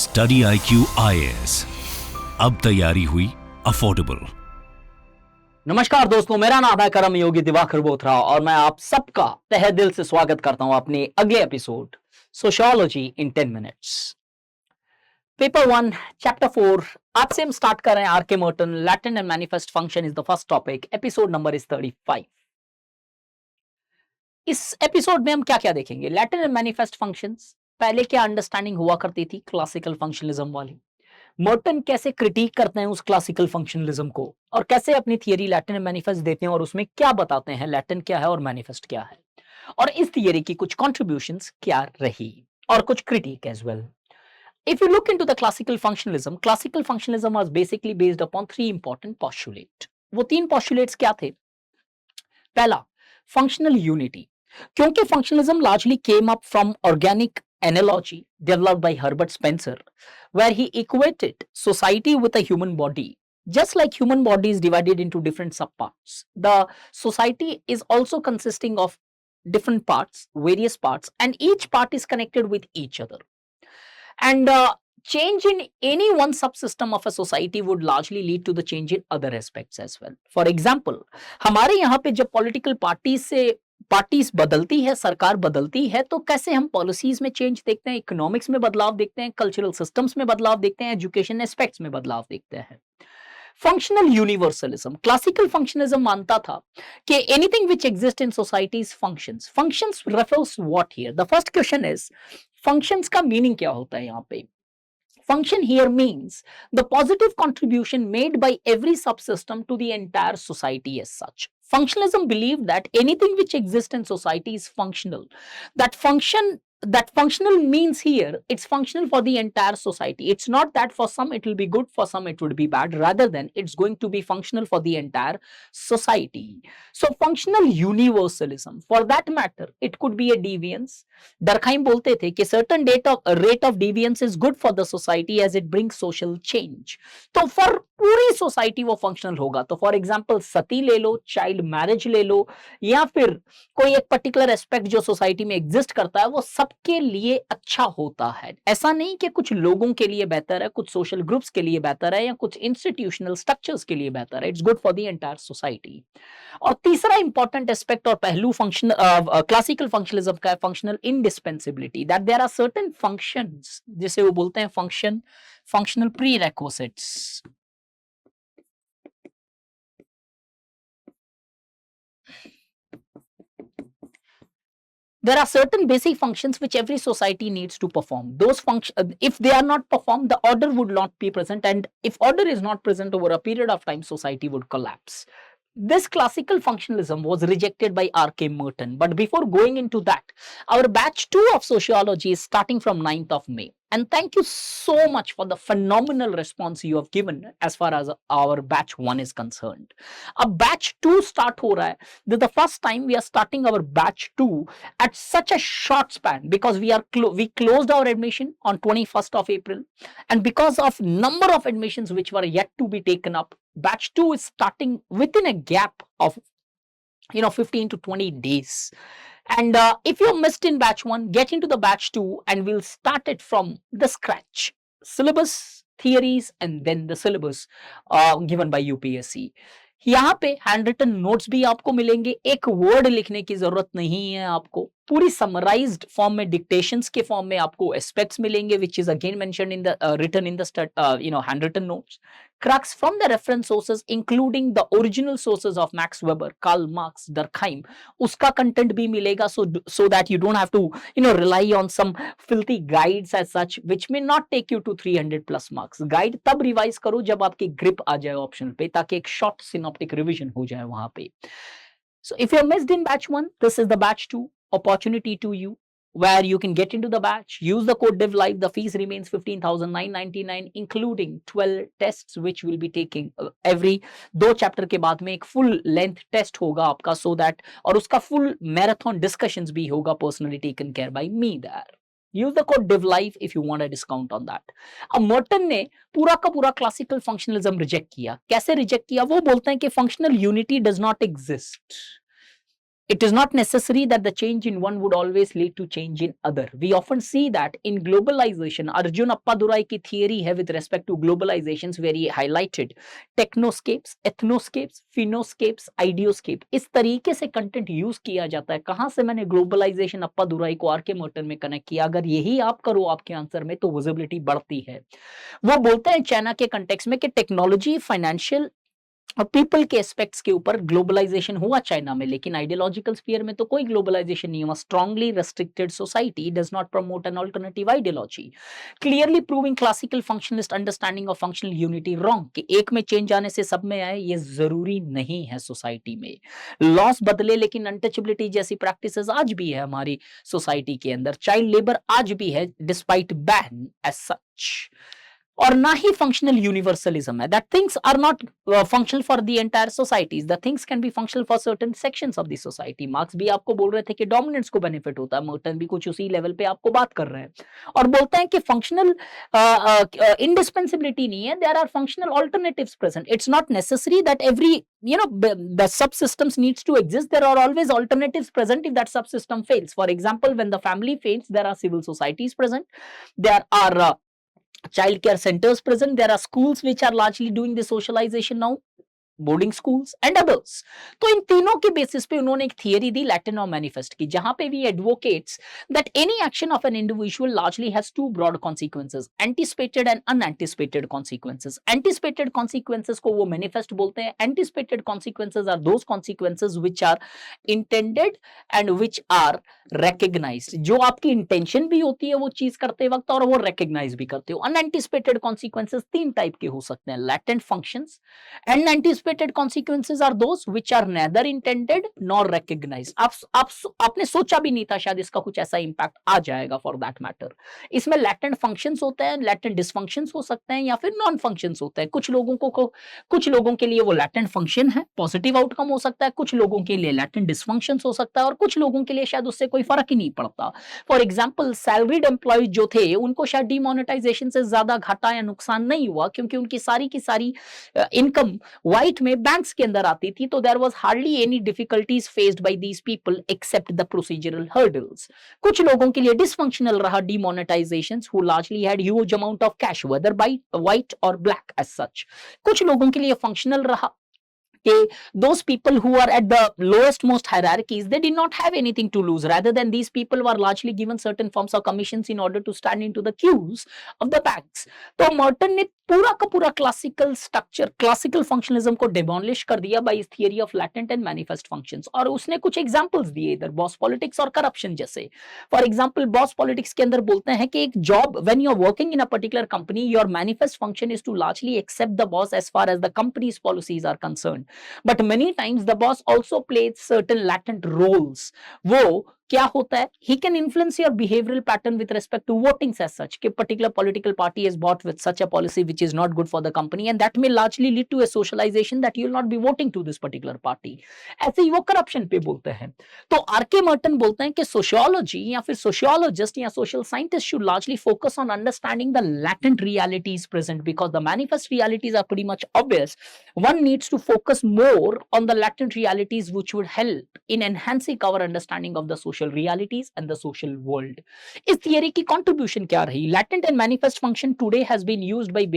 StudyIQ IAS, अब तैयारी हुई अफोर्डेबल। नमस्कार दोस्तों, मेरा नाम है करम योगी दिवाकर बोथरा और मैं आप सबका तहे दिल से स्वागत करता हूं अपने अगले episode sociology in 10 minutes. Paper 1 chapter 4 आज से हम स्टार्ट कर रहे हैं। R K Merton, latent and manifest function is the first topic. Episode number is 35। इस एपिसोड में हम क्या क्या देखेंगे? लैटेंट एंड मैनिफेस्ट फंक्शंस, पहले क्या अंडरस्टैंडिंग हुआ करती थी क्लासिकल फंक्शनलिज्म वाली, मर्टन कैसे क्रिटिक करते हैं उस क्लासिकल फंक्शनलिज्म को और कैसे अपनी थियरी लैटिन मैनिफेस्ट देते हैं और उसमें क्या बताते हैं, लैटिन क्या है और मैनिफेस्ट क्या है, और इस थियरी की कुछ कंट्रीब्यूशंस क्या रही और कुछ critic as well. If you look into the classical functionalism was basically based upon three important postulates. वो तीन postulates क्या थे? पहला, functional unity. क्योंकि functionalism largely came up from organic analogy developed by Herbert Spencer, where he equated society with a human body. Just like human body is divided into different subparts, the society is also consisting of different parts, various parts, and each part is connected with each other. And change in any one subsystem of a society would largely lead to the change in other aspects as well. For example, हमारे यहाँ पे जब political parties बदलती है, सरकार बदलती है, तो कैसे हम पॉलिसीज में चेंज देखते हैं, इकोनॉमिक्स में बदलाव देखते हैं, कल्चरल सिस्टम्स में बदलाव देखते हैं, एजुकेशन एस्पेक्ट्स में बदलाव देखते हैं। फंक्शनल यूनिवर्सलिज्म, क्लासिकल फंक्शनलिज्म मानता था कि anything which exist in societies functions. Functions refers what here? The first question is functions का मीनिंग क्या होता है यहाँ पे? Function here means the positive contribution made by every subsystem to the entire society as such. Functionalism believed that anything which exists in society is functional. That functional means here it's functional for the entire society. It's not that for some it will be good, for some it would be bad. Rather than it's going to be functional for the entire society. So functional universalism, for that matter, it could be a deviance. Durkheim बोलते थे कि certain rate of deviance is good for the society as it brings social change. तो for पूरी society वो functional होगा। तो for example सती ले लो, child marriage ले लो, या फिर कोई एक पर्टिकुलर एस्पेक्ट जो सोसाइटी में एग्जिस्ट करता है वो सबके लिए अच्छा होता है। ऐसा नहीं कि कुछ लोगों के लिए बेहतर है, कुछ सोशल ग्रुप्स के लिए बेहतर है या कुछ इंस्टीट्यूशनल स्ट्रक्चर्स के लिए बेहतर है। It's good for the entire society. और तीसरा इंपॉर्टेंट एस्पेक्ट और पहलू क्लासिकल फंक्शनलिज्म का है functional indispensability, that there are certain functions, जिसे वो बोलते हैं functional prerequisites. There are certain basic functions which every society needs to perform. Those functions, if they are not performed, the order would not be present, and if order is not present over a period of time, society would collapse. This classical functionalism was rejected by R.K Merton. But before going into that, our batch 2 of sociology is starting from 9th of May. And thank you so much for the phenomenal response you have given as far as our batch 1 is concerned. अब batch 2 start हो रहा है. This is the first time we are starting our batch 2 at such a short span, because we closed our admission on 21st of April, and because of number of admissions which were yet to be taken up, batch 2 is starting within a gap of 15 to 20 days. And if you missed in batch 1, get into the batch 2 and we'll start it from the scratch. Syllabus, theories, and then the syllabus given by UPSC. यहाँ पे hand written notes भी आपको मिलेंगे, एक word लिखने की जरूरत नहीं है आपको, पूरी समराइज्ड फॉर्म में, डिक्टेशंस के फॉर्म में आपको एस्पेक्ट्स मिलेंगे, which is again mentioned in the written in the handwritten notes. Crux from the reference sources, including the original sources of Max Weber, Karl Marx, Durkheim, उसका content भी मिलेगा, so that you don't have to rely on some filthy guides as such, which may not take you to 300 plus marks. Guide तब revise करो जब आपकी grip आ जाए optional पे, ताकि एक शॉर्ट सिनॉप्टिक रिवीजन हो जाए वहां पे. So if you're missed in batch 1, this is the batch 2 opportunity to you, where you can get into the batch. Use the code DIVLIVE. The fees remains 15,999, including 12 tests which will be taking every 2 chapter के बाद में एक full length test होगा आपका, so that, और उसका full marathon discussions भी होगा, personally taken care by me there. Use the code DIVLIVE if you want a discount on that. अब मर्टन ने पूरा का पूरा क्लासिकल फंक्शनलिज्म रिजेक्ट किया. कैसे रिजेक्ट किया? वो बोलते हैं कि functional unity does not exist. It is not necessary that the change in one would always lead to change in other. We often see that in globalization. Arjun Appadurai की theory है with respect to globalizations where he highlighted technoscapes, ethnoscapes, phenoscapes, ideoscape. इस तरीके से content use किया जाता है. कहां से मैंने ग्लोबलाइजेशन अप्पादुराई को आर.के मर्टन में कनेक्ट किया? अगर यही आप करो आपके आंसर में तो विजिबिलिटी बढ़ती है. वो बोलते हैं चाइना के कंटेक्स्ट में कि टेक्नोलॉजी, फाइनेंशियल और पीपल के एस्पेक्ट्स के ऊपर ग्लोबलाइजेशन हुआ चाइना में, लेकिन आइडियोलॉजिकल स्फीयर में तो कोई ग्लोबलाइजेशन नहीं हुआ. Strongly restricted society does not promote an alternative ideology, clearly proving classical functionalist understanding of functional unity wrong. कि एक में चेंज आने से सब में आए, ये जरूरी नहीं है. सोसाइटी में लॉस बदले लेकिन अनटचेबिलिटी जैसी प्रैक्टिसेस आज भी है हमारी सोसाइटी के अंदर. चाइल्ड लेबर आज भी है डिस्पाइट बैन एज सच. और ना ही फंक्शनल यूनिवर्सलिज्म है. That things are not functional for the entire societies. The things can be functional for certain sections of the society. Marx भी आपको बोल रहे थे कि डोमिनेंस को बेनिफिट होता है. मर्टन भी कुछ उसी लेवल पे आपको बात कर रहे हैं और बोलते हैं कि फंक्शनल इंडिस्पेंसिबिलिटी नहीं है. There are functional alternatives present. It's not necessary that every the subsystems needs to exist. There are always alternatives present if that subsystem fails. For example, when the family fails, there are civil societies present. There are child care centers present. There are schools which are largely doing the socialization now, boarding schools and others. तो इन तीनों के basis पे उन्होंने एक theory दी latent और manifest की, जहां पे we advocates that any action of an individual largely has two broad consequences, anticipated and unanticipated consequences. Anticipated consequences को वो मैनिफेस्ट बोलते हैं. Anticipated consequences are those consequences which are intended and which are recognized. जो आपकी intention भी होती है वो चीज करते वक्त और वो रिकॉग्नाइज भी करते हो. अनएंटिसिपेटेड कॉन्सिक्वेंसेस तीन टाइप के हो सकते हैं: latent functions. Unanticipated consequences are those which are neither intended nor recognized. आपने सोचा भी नहीं था शायद इसका कुछ ऐसा इंपैक्ट आ जाएगा फॉर दैट मैटर. इसमें लैटेंट फंक्शंस होते हैं, लैटेंट डिसफंक्शंस हो सकते हैं या फिर नॉन फंक्शंस होते हैं. कुछ लोगों के लिए वो लैटेंट फंक्शन है, पॉजिटिव आउटकम हो सकता है. कुछ लोगों के लिए लैटेंट डिसफंक्शंस हो सकता है और कुछ लोगों के लिए शायद उससे कोई फर्क ही नहीं पड़ता. फॉर एग्जांपल, सैलरीड एम्प्लॉयज जो थे उनको शायद डिमोनेटाइजेशन से ज्यादा घाटा या नुकसान नहीं हुआ क्योंकि उनकी सारी की सारी इनकम व्हाइट में बैंक्स के अंदर आती थी. तो there was hardly any difficulties faced by these people except the procedural hurdles. कुछ लोगों के लिए डिसफंक्शनल रहा demonetizations who largely had huge amount of cash whether by white और ब्लैक एज सच. कुछ लोगों के लिए फंक्शनल रहा those people who are at the lowest most hierarchies, they did not have anything to lose. Rather than these people were largely given certain forms of commissions in order to stand into the queues of the banks. तो Merton ने पूरा का पूरा classical structure, classical functionalism को demolish कर दिया by इस theory of latent and manifest functions. और उसने कुछ एग्जांपल्स दिए इधर बॉस पॉलिटिक्स और करप्शन जैसे. फॉर एग्जांपल, बॉस पॉलिटिक्स के अंदर बोलते हैं कि एक job, when you are working in a particular company, your manifest function is to largely accept the boss as far as the companies policies are concerned. But many times the boss also plays certain latent roles. वो क्या होता है? He can influence your behavioral pattern with respect to votings as such. कि particular political party is bought with such a policy which is not good for the company, and that may largely lead to a socialization that you will not be voting to this particular party. ऐसे ही वो corruption पे बोलते हैं. तो R.K Merton बोलते हैं कि sociology या फिर sociologist या social scientist should largely focus on understanding the latent realities present, because the manifest realities are pretty much obvious. One needs to focus more on the latent realities which would help in enhancing our understanding of the social realities and the social world. इस theory की contribution क्या रही? Latent and manifest function today has been used by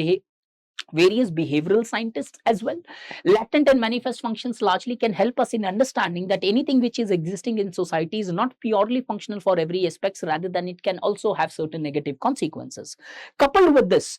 various behavioral scientists as well. Latent and manifest functions largely can help us in understanding that anything which is existing in society is not purely functional for every aspects, rather than it can also have certain negative consequences. Coupled with this,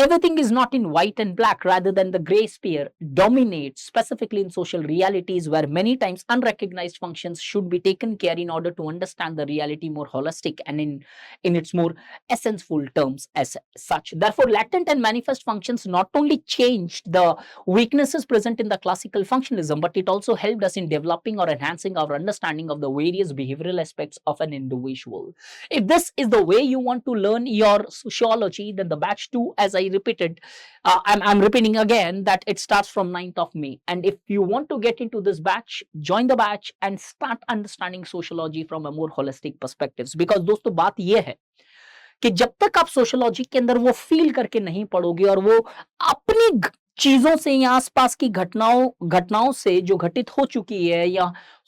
everything is not in white and black, rather than the gray sphere dominates, specifically in social realities where many times unrecognized functions should be taken care in order to understand the reality more holistic and in its more essential terms as such. Therefore, latent and manifest functions not only changed the weaknesses present in the classical functionalism, but it also helped us in developing or enhancing our understanding of the various behavioral aspects of an individual. If this is the way you want to learn your sociology, then the batch 2, as I repeated, I'm repeating again that it starts from 9th of May. And if you want to get into this batch, join the batch and start understanding sociology from a more holistic perspectives. Because दोस्तों बात ये है कि जब तक आप sociology के अंदर वो फील करके नहीं पढ़ोगे और वो अपनी चीजों से या आसपास की घटनाओं से जो घटित हो चुकी है या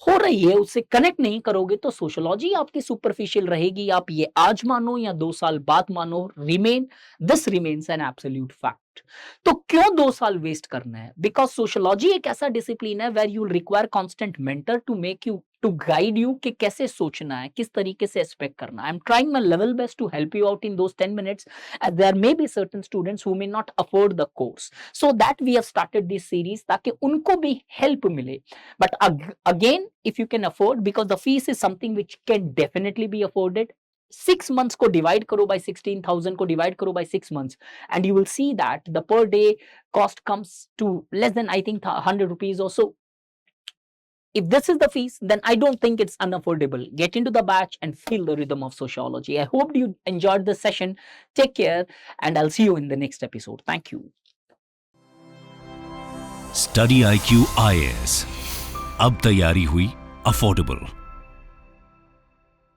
हो रही है उससे कनेक्ट नहीं करोगे तो सोशियोलॉजी आपकी सुपरफिशियल रहेगी। आप ये आज मानो या 2 साल बाद मानो, this remains an absolute fact. तो क्यों 2 साल वेस्ट करना है? बिकॉज सोशियोलॉजी एक ऐसा डिसिप्लिन है where you require constant mentor to make you, to guide you कि कैसे सोचना है, किस तरीके से एक्सपेक्ट करना है। I am trying my level best to help you out in those 10 minutes, as there may be certain students who may not afford the course, so that we have started this series ताकि उनको भी help मिले। But again, if you can afford, because the fees is something which can definitely be afforded, 6 months को divide करो by 16,000 को divide करो by 6 months, and you will see that the per day cost comes to less than, I think, 100 rupees or so. If this is the fees, then I don't think it's unaffordable. Get into the batch and feel the rhythm of sociology. I hope you enjoyed this session. Take care, and I'll see you in the next episode. Thank you. StudyIQ IAS, अब तैयारी हुई affordable.